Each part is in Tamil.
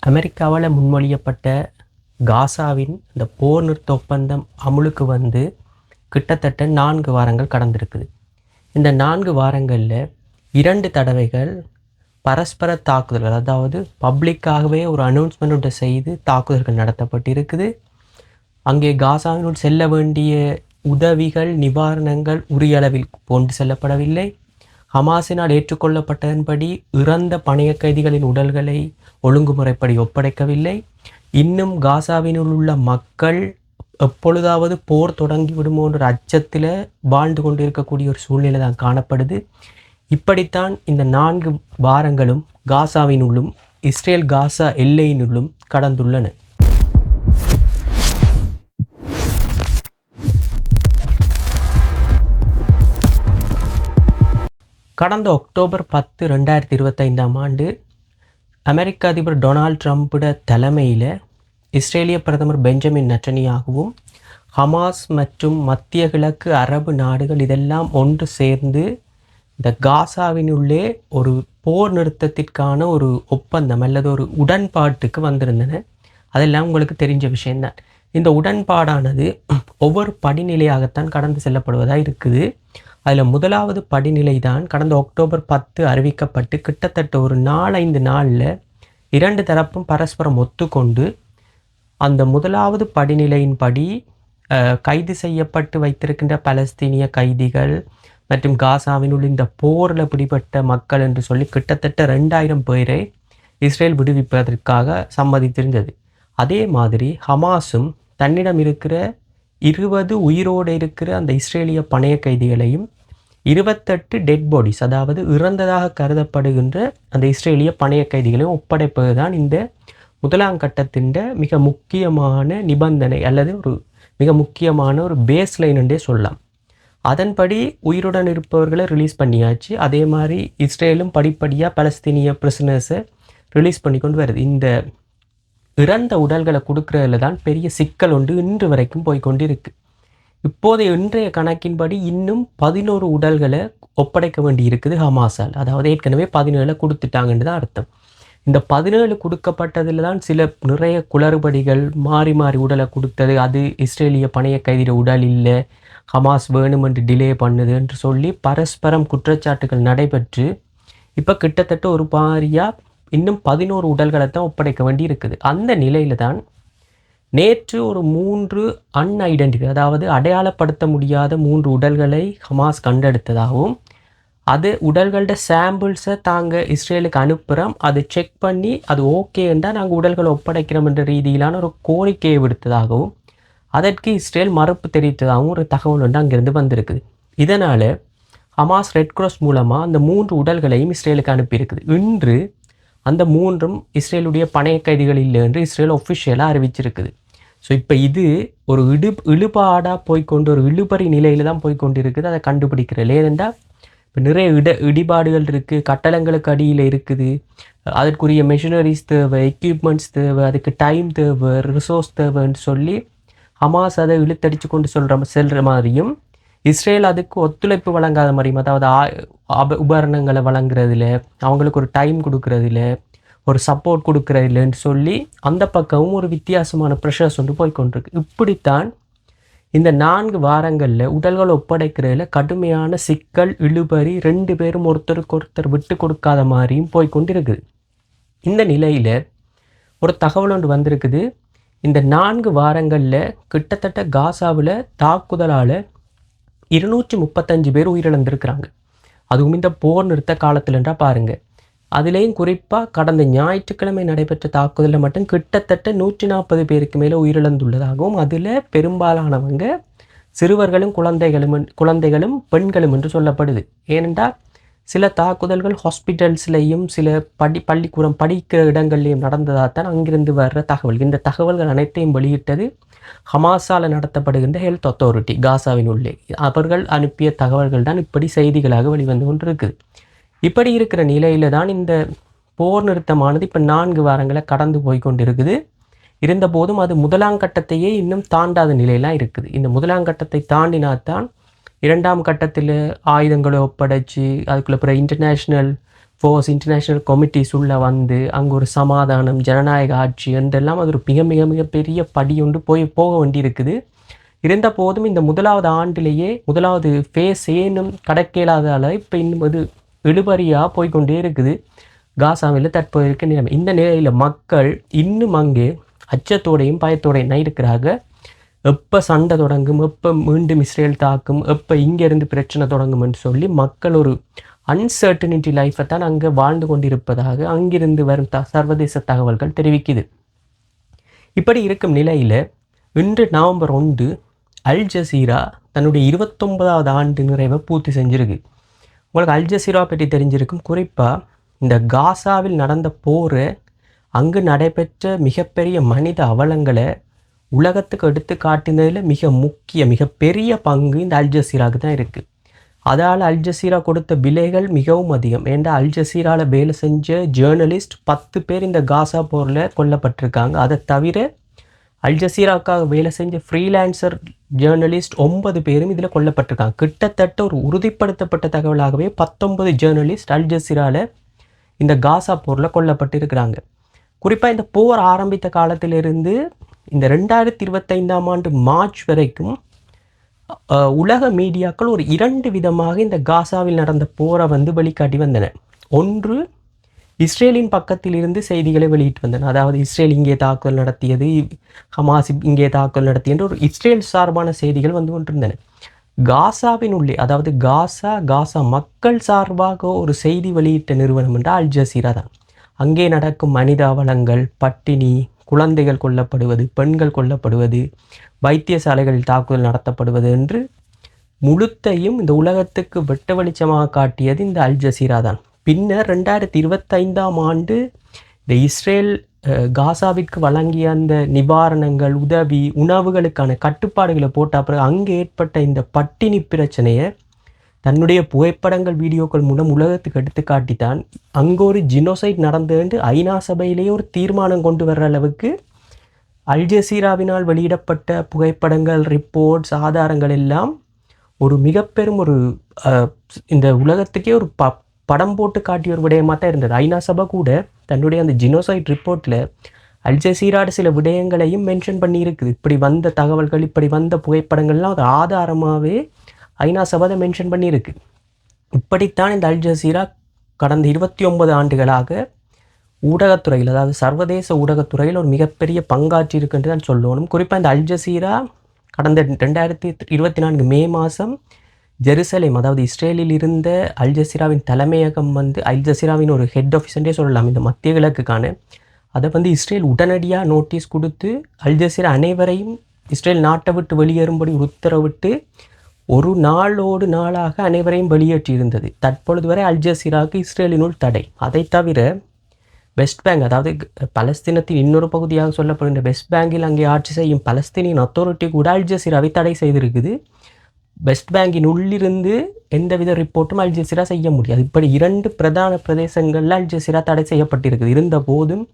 அமெரிக்காவால் முன்மொழியப்பட்ட காசாவின் இந்த போர் நிறுத்த ஒப்பந்தம் அமுலுக்கு வந்து கிட்டத்தட்ட 4 வாரங்கள் கடந்திருக்குது. இந்த 4 வாரங்களில் 2 தடவைகள் பரஸ்பர தாக்குதல்கள், அதாவது பப்ளிக்காகவே ஒரு அனௌன்ஸ்மெண்ட்டை செய்து தாக்குதல்கள் நடத்தப்பட்டிருக்குது. அங்கே காசாவினுள் செல்ல வேண்டிய உதவிகள், நிவாரணங்கள் உரிய அளவில் கொண்டு செல்லப்படவில்லை. ஹமாஸினால் ஏற்றுக்கொள்ளப்பட்டதன்படி இறந்த பணைய கைதிகளின் உடல்களை ஒழுங்குமுறைப்படி ஒப்படைக்கவில்லை. இன்னும் காசாவினுள் உள்ள மக்கள் எப்பொழுதாவது போர் தொடங்கி விடுமோன்ற அச்சத்தில் வாழ்ந்து கொண்டிருக்கக்கூடிய ஒரு சூழ்நிலை தான் காணப்படுது. இப்படித்தான் இந்த 4 வாரங்களும் காசாவினுள்ளும் இஸ்ரேல் காசா எல்லையினுள்ளும் கடந்துள்ளன. கடந்த அக்டோபர் 10, 2025ஆம் ஆண்டு அமெரிக்க அதிபர் டொனால்ட் ட்ரம்ப்போட தலைமையில் இஸ்ரேலிய பிரதமர் பெஞ்சமின் நெட்டன்யாகுவும் ஹமாஸ் மற்றும் மத்திய கிழக்கு அரபு நாடுகள் இதெல்லாம் ஒன்று சேர்ந்து இந்த காசாவினுள்ளே ஒரு போர் நிறுத்தத்திற்கான ஒரு ஒப்பந்தம் அல்லது ஒரு உடன்பாட்டுக்கு வந்திருந்தன. அதெல்லாம் உங்களுக்கு தெரிஞ்ச விஷயம்தான். இந்த உடன்பாடானது ஒவ்வொரு படிநிலையாகத்தான் கடந்து செல்லப்படுவதாக இருக்குது. அதில் முதலாவது படிநிலை தான் கடந்த அக்டோபர் 10 அறிவிக்கப்பட்டு கிட்டத்தட்ட ஒரு 4-5 நாளில் 2 தரப்பும் பரஸ்பரம் ஒத்துக்கொண்டு அந்த முதலாவது படிநிலையின்படி கைது செய்யப்பட்டு வைத்திருக்கின்ற பலஸ்தீனிய கைதிகள் மற்றும் காசாவினுள் இந்த போரில் பிடிபட்ட மக்கள் என்று சொல்லி கிட்டத்தட்ட 2000 பேரை இஸ்ரேல் விடுவிப்பதற்காக சம்மதித்திருந்தது. அதே மாதிரி ஹமாஸும் தன்னிடம் இருக்கிற 20 உயிரோடு இருக்கிற அந்த இஸ்ரேலிய பணைய கைதிகளையும் 28 டெட் பாடிஸ், அதாவது இறந்ததாக கருதப்படுகின்ற அந்த இஸ்ரேலிய பணைய கைதிகளையும் ஒப்படைப்பது தான் இந்த முதலாம் கட்டத்தின் மிக முக்கியமான நிபந்தனை அல்லது ஒரு மிக முக்கியமான ஒரு பேஸ் லைன் என்றே சொல்லலாம். அதன்படி உயிருடன் இருப்பவர்களை ரிலீஸ் பண்ணியாச்சு. அதே மாதிரி இஸ்ரேலும் படிப்படியாக பலஸ்தீனிய பிரிசனர்ஸை ரிலீஸ் பண்ணி கொண்டு வருது. இந்த இறந்த உடல்களை கொடுக்கறதுல தான் பெரிய சிக்கல் ஒன்று இன்று வரைக்கும் போய்கொண்டு இருக்கு. இப்போதைய இன்றைய கணக்கின்படி இன்னும் 11 உடல்களை ஒப்படைக்க வேண்டி இருக்குது ஹமாஸால். அதாவது ஏற்கனவே 17 கொடுத்துட்டாங்கன்னு தான் அர்த்தம். இந்த 17 கொடுக்கப்பட்டதில் தான் நிறைய குளறுபடிகள், மாறி மாறி உடலை கொடுத்தது, அது இஸ்ரேலிய பணைய கைதிட உடல் இல்லை, ஹமாஸ் வேணுமென்று டிலே பண்ணுது என்று சொல்லி பரஸ்பரம் குற்றச்சாட்டுகள் நடைபெற்று இப்போ கிட்டத்தட்ட ஒரு பாரியாக இன்னும் 11 உடல்களை தான் ஒப்படைக்க வேண்டி இருக்குது. அந்த நிலையில தான் நேற்று ஒரு 3 அன்ஐடென்டிஃபை, அதாவது அடையாளப்படுத்த முடியாத 3 உடல்களை ஹமாஸ் கண்டெடுத்ததாகவும் அது உடல்களோட சாம்பிள்ஸை தாங்கள் இஸ்ரேலுக்கு அனுப்புகிறோம், அதை செக் பண்ணி அது ஓகே என்றால் நாங்கள் உடல்களை ஒப்படைக்கிறோம் என்ற ரீதியிலான ஒரு கோரிக்கையை விடுத்ததாகவும் அதற்கு இஸ்ரேல் மறுப்பு தெரிவித்ததாகவும் ஒரு தகவல் ஒன்று அங்கிருந்து வந்திருக்குது. இதனால் ஹமாஸ் ரெட் கிராஸ் மூலமாக அந்த 3 உடல்களையும் இஸ்ரேலுக்கு அனுப்பியிருக்குது. இன்று அந்த 3ம் இஸ்ரேலுடைய பணைய கைதிகள் இல்லை என்று இஸ்ரேல் ஒஃபிஷியலாக அறிவிச்சிருக்குது. ஸோ இப்போ இது ஒரு இழுபாடாக போய்கொண்டு ஒரு இழுபறி நிலையில் தான் போய்கொண்டு இருக்குது. அதை கண்டுபிடிக்கிறேன். ஏனென்றால் இப்போ நிறைய இடிபாடுகள் இருக்குது, கட்டடங்களுக்கு அடியில் இருக்குது, அதற்குரிய மெஷினரிஸ் தேவை, எக்யூப்மெண்ட்ஸ் தேவை, அதுக்கு டைம் தேவை, ரிசோர்ஸ் தேவைன்னு சொல்லி ஹமாஸ் அதை இழுத்தடிச்சு கொண்டு செல்கிற மாதிரியும் இஸ்ரேல் அதுக்கு ஒத்துழைப்பு வழங்காத மாதிரியும், அதாவது உபகரணங்களை வழங்குறதுல, அவங்களுக்கு ஒரு டைம் கொடுக்கறதில்ல, ஒரு சப்போர்ட் கொடுக்கறதில்லன்னு சொல்லி அந்த பக்கமும் ஒரு வித்தியாசமான ப்ரெஷர்ஸ் ஒன்று போய்கொண்டிருக்கு. இப்படித்தான் இந்த 4 வாரங்களில் உடல்கள் ஒப்படைக்கிறதுல கடுமையான சிக்கல், இழுபறி, 2 பேரும் ஒருத்தருக்கு ஒருத்தர் விட்டு கொடுக்காத மாதிரியும் போய்கொண்டிருக்குது. இந்த நிலையில் ஒரு தகவல் ஒன்று வந்திருக்குது. இந்த 4 வாரங்களில் கிட்டத்தட்ட காசாவில் தாக்குதலால் 235 பேர் உயிரிழந்திருக்கிறாங்க. அதுவும் இந்த போர் நிறுத்த காலத்தில்ன்றா பாருங்கள். அதுலேயும் குறிப்பாக கடந்த ஞாயிற்றுக்கிழமை நடைபெற்ற தாக்குதலில் மட்டும் கிட்டத்தட்ட 140 பேருக்கு மேலே உயிரிழந்துள்ளதாகவும் அதில் பெரும்பாலானவங்க சிறுவர்களும் குழந்தைகளும் பெண்களும் என்று சொல்லப்படுது. ஏனென்றால் சில தாக்குதல்கள் ஹாஸ்பிட்டல்ஸ்லேயும் சில பள்ளிக்கூடம் படிக்கிற இடங்கள்லையும் நடந்ததாகத்தான் அங்கிருந்து வர்ற தகவல். இந்த தகவல்கள் அனைத்தையும் வெளியிட்டது ஹமாஸால் நடத்தப்படுகின்ற ஹெல்த் அத்தாரிட்டி காசாவின் உள்ளே. அவர்கள் அனுப்பிய தகவல்கள் தான் இப்படி செய்திகளாக வெளிவந்து கொண்டிருக்குது. இப்படி இருக்கிற நிலையில தான் இந்த போர் நிறுத்தமானது இப்போ 4 வாரங்களை கடந்து போய் கொண்டிருக்குது. இருந்தபோதும் அது முதலாம் கட்டத்தையே இன்னும் தாண்டாத நிலையெல்லாம் இருக்குது. இந்த முதலாம் கட்டத்தை தாண்டினாத்தான் 2ஆம் கட்டத்தில் ஆயுதங்களை ஒப்படைச்சு அதுக்குள்ள பிற இன்டர்நேஷ்னல் ஃபோர்ஸ் இன்டர்நேஷ்னல் கமிட்டிஸ் உள்ள வந்து அங்கே ஒரு சமாதானம் ஜனநாயக ஆட்சி என்றெல்லாம் அது ஒரு மிக மிக மிகப்பெரிய படி ஒன்று போக வேண்டியிருக்குது. இருந்த போதும் இந்த முதலாவது ஆண்டிலேயே முதலாவது ஃபேஸ் ஏனும் கடக்கேலாதால் இப்போ இன்னும் அது இழுபறியாக போய்கொண்டே இருக்குது காசாவில் தற்போது இருக்க நிலைமை. இந்த நிலையில் மக்கள் இன்னும் அங்கே அச்சத்தோடையும் பயத்தோடையும் தான் இருக்கிறாங்க. எப்போ சண்டை தொடங்கும், எப்போ மீண்டும் இஸ்ரேல் தாக்கும், எப்போ இங்கேருந்து பிரச்சனை தொடங்கும்னு சொல்லி மக்கள் ஒரு அன்சர்டனிட்டி லைஃப்பை தான் அங்கே வாழ்ந்து கொண்டிருப்பதாக அங்கிருந்து வரும் சர்வதேச தகவல்கள் தெரிவிக்குது. இப்படி இருக்கும் நிலையில் இன்று நவம்பர் 1 அல் ஜசீரா தன்னுடைய 29வது ஆண்டு நிறைவை பூர்த்தி செஞ்சிருக்கு. உங்களுக்கு அல் ஜசீரா பற்றி தெரிஞ்சிருக்கும். குறிப்பாக இந்த காசாவில் நடந்த போரை அங்கு நடைபெற்ற மிகப்பெரிய மனித அவலங்களை உலகத்துக்கு எடுத்து காட்டினதில் மிகப்பெரிய பங்கு இந்த அல் ஜசீராவுக்கு தான் இருக்குது. அதால் அல் ஜசீரா கொடுத்த விலைகள் மிகவும் அதிகம். ஏன்னா அல் ஜசீராவில் வேலை செஞ்ச ஜேர்னலிஸ்ட் 10 பேர் இந்த காசா போரில் கொல்லப்பட்டிருக்காங்க. அதை தவிர அல் ஜசீராவுக்காக வேலை செஞ்ச ஃப்ரீலான்சர் ஜேர்னலிஸ்ட் 9 பேரும் இதில் கொல்லப்பட்டிருக்காங்க. கிட்டத்தட்ட ஒரு உறுதிப்படுத்தப்பட்ட தகவலாகவே 19 ஜேர்னலிஸ்ட் அல் ஜசீராவில் இந்த காசா போரில் கொல்லப்பட்டிருக்கிறாங்க. குறிப்பாக இந்த போர் ஆரம்பித்த காலத்திலிருந்து இந்த 2025ஆம் ஆண்டு மார்ச் வரைக்கும் உலக மீடியாக்கள் ஒரு 2 விதமாக இந்த காசாவில் நடந்த போரை வந்து வெளிக்காட்டி வந்தன. ஒன்று, இஸ்ரேலின் பக்கத்தில் இருந்து செய்திகளை வெளியிட்டு வந்தன. அதாவது இஸ்ரேல் இங்கே தாக்குதல் நடத்தியது, ஹமாஸ் இங்கே தாக்குதல் நடத்தியது ஒரு இஸ்ரேல் சார்பான செய்திகள் வந்து கொண்டிருந்தன. காசாவின் உள்ளே, அதாவது காசா மக்கள் சார்பாக ஒரு செய்தி வெளியிட்ட நிறுவனம் என்றால் அல் ஜசீரா தான். அங்கே நடக்கும் மனித அவலங்கள், பட்டினி, குழந்தைகள் கொல்லப்படுவது, பெண்கள் கொல்லப்படுவது, வைத்தியசாலைகளில் தாக்குதல் நடத்தப்படுவது என்று முழுத்தையும் இந்த உலகத்துக்கு வெட்ட வெளிச்சமாக காட்டியது இந்த அல் ஜசீரா தான். பின்னர் 2025ஆம் ஆண்டு இந்த இஸ்ரேல் காசாவிற்கு வழங்கிய அந்த நிவாரணங்கள், உதவி, உணவுகளுக்கான கட்டுப்பாடுகளை போட்ட அப்புறம் அங்கே ஏற்பட்ட இந்த பட்டினி பிரச்சனையை தன்னுடைய புகைப்படங்கள், வீடியோக்கள் மூலம் உலகத்துக்கு எடுத்து காட்டித்தான் அங்கே ஒரு ஜினோசைட் நடந்து ஐநா சபையிலேயே ஒரு தீர்மானம் கொண்டு வர்ற அளவுக்கு அல் ஜசீராவினால் வெளியிடப்பட்ட புகைப்படங்கள், ரிப்போர்ட்ஸ், ஆதாரங்கள் எல்லாம் ஒரு மிகப்பெரும் ஒரு இந்த உலகத்துக்கே ஒரு படம் போட்டு காட்டிய ஒரு விடயமாக தான் இருந்தது. ஐநா சபை கூட தன்னுடைய அந்த ஜினோசைட் ரிப்போர்ட்டில் அல் ஜசீராட சில விடயங்களையும் மென்ஷன் பண்ணியிருக்குது. இப்படி வந்த தகவல்கள், இப்படி வந்த புகைப்படங்கள்லாம் ஒரு ஆதாரமாகவே ஐநா சபை மென்ஷன் பண்ணியிருக்கு. இப்படித்தான் இந்த அல் ஜசீரா கடந்த 29 ஆண்டுகளாக ஊடகத்துறையில், அதாவது சர்வதேச ஊடகத்துறையில் ஒரு மிகப்பெரிய பங்காற்றி இருக்குன்னு தான் சொல்லணும். குறிப்பாக இந்த அல் ஜசீரா கடந்த 2024 மே மாதம் ஜெருசலேம், அதாவது இஸ்ரேலில் இருந்த அல் ஜசீராவின் தலைமையகம் வந்து அல் ஜசீராவின் ஒரு ஹெட் ஆஃபீஸன்றே சொல்லலாம் இந்த மத்திய கிழக்குக்கான, அதை வந்து இஸ்ரேல் உடனடியாக நோட்டீஸ் கொடுத்து அல் ஜசீரா அனைவரையும் இஸ்ரேல் நாட்டை விட்டு வெளியேறும்படி உத்தரவிட்டு ஒரு நாளோடு நாளாக அனைவரையும் வெளியேற்றி இருந்தது. தற்பொழுது வரை அல் ஜசீராவுக்கு இஸ்ரேலினுள் தடை. அதை தவிர வெஸ்ட் பேங்க், அதாவது பலஸ்தீனத்தின் இன்னொரு பகுதியாக சொல்லப்படுகின்ற வெஸ்ட் பேங்கில் அங்கே ஆட்சி செய்யும் பலஸ்தீனியன் அத்தாரிட்டி கூட அல் ஜசீராவை தடை செய்திருக்குது. வெஸ்ட் பேங்கின் உள்ளிருந்து எந்தவித ரிப்போர்ட்டும் அல் ஜசீரா செய்ய முடியாது. இப்படி 2 பிரதான பிரதேசங்களில் அல் ஜசீரா தடை செய்யப்பட்டிருக்குது. இருந்த போதும்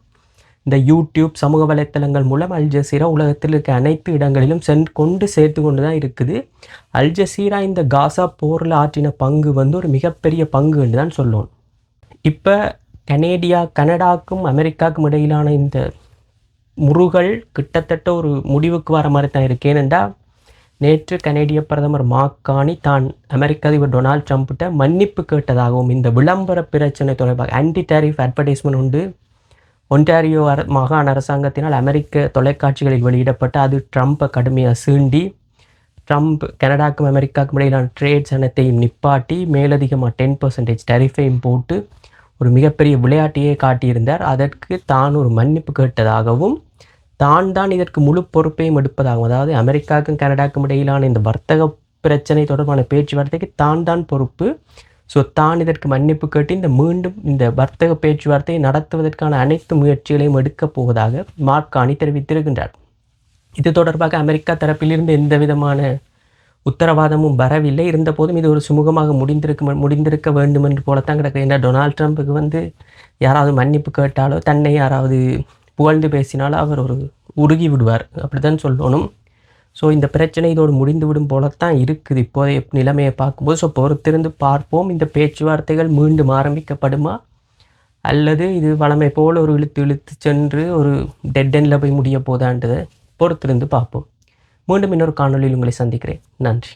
இந்த யூடியூப், சமூக வலைத்தளங்கள் மூலம் அல் ஜசீரா உலகத்தில் இருக்க அனைத்து இடங்களிலும் சேர்த்து கொண்டு தான் இருக்குது. அல் ஜசீரா இந்த காசா போரில் ஆற்றின பங்கு வந்து ஒரு மிகப்பெரிய பங்கு என்று தான் சொல்லணும். இப்போ கனடாவுக்கும் அமெரிக்காவுக்கும் இடையிலான இந்த முருகல் கிட்டத்தட்ட ஒரு முடிவுக்கு வர மாதிரி தான் இருக்கு. ஏனென்றா நேற்று கனேடிய பிரதமர் மார்க் கார்னி தான் அமெரிக்க அதிபர் டொனால்ட் ட்ரம்ப்கிட்ட மன்னிப்பு கேட்டதாகவும், இந்த விளம்பர பிரச்சனை தொடர்பாக ஆன்டி டேரிஃப் அட்வர்டைஸ்மெண்ட் உண்டு ஒன்டாரியோ மாகாண அரசாங்கத்தினால் அமெரிக்க தொலைக்காட்சிகளில் வெளியிடப்பட்ட, அது ட்ரம்ப்பை கடுமையாக சீண்டி ட்ரம்ப் கனடாவுக்கும் அமெரிக்காவுக்கும் இடையிலான ட்ரேட் சனத்தையும் நிப்பாட்டி மேலதிகமாக 10% டேரிஃபையும் போட்டு ஒரு மிகப்பெரிய விளையாட்டையே காட்டியிருந்தார். அதற்கு தான் ஒரு மன்னிப்பு கேட்டதாகவும், தான் இதற்கு முழு பொறுப்பையும் எடுப்பதாகவும், அதாவது அமெரிக்காவுக்கும் கனடாவுக்கும் இடையிலான இந்த வர்த்தக பிரச்சனை தொடர்பான பேச்சுவார்த்தைக்கு தான் பொறுப்பு. ஸோ தான் இதற்கு மன்னிப்பு கேட்டு மீண்டும் இந்த வர்த்தக பேச்சுவார்த்தையை நடத்துவதற்கான அனைத்து முயற்சிகளையும் எடுக்கப் போவதாக மார்க் கார்னி தெரிவித்திருக்கின்றார். இது தொடர்பாக அமெரிக்கா தரப்பிலிருந்து எந்த விதமான உத்தரவாதமும் வரவில்லை. இருந்தபோதும் இது ஒரு சுமூகமாக முடிந்திருக்க வேண்டும் என்று போலத்தான் கிடக்கு. ஏன்னா டொனால்ட் ட்ரம்ப்புக்கு வந்து யாராவது மன்னிப்பு கேட்டாலோ, தன்னை யாராவது புகழ்ந்து பேசினாலோ அவர் ஒரு உருகி விடுவார், அப்படி தான் சொல்லணும். ஸோ இந்த பிரச்சனை இதோடு முடிந்து விடும் போலத்தான் இருக்குது இப்போதைய நிலைமையை பார்க்கும்போது. ஸோ பொறுத்திருந்து பார்ப்போம், இந்த பேச்சுவார்த்தைகள் மீண்டும் ஆரம்பிக்கப்படுமா அல்லது இது வழமை போல் ஒரு இழுத்து இழுத்து சென்று ஒரு டெட் எண்டில் போய் முடிய போதான்றதை பொறுத்திருந்து பார்ப்போம். மீண்டும் இன்னொரு காணொளியில் உங்களை சந்திக்கிறேன். நன்றி.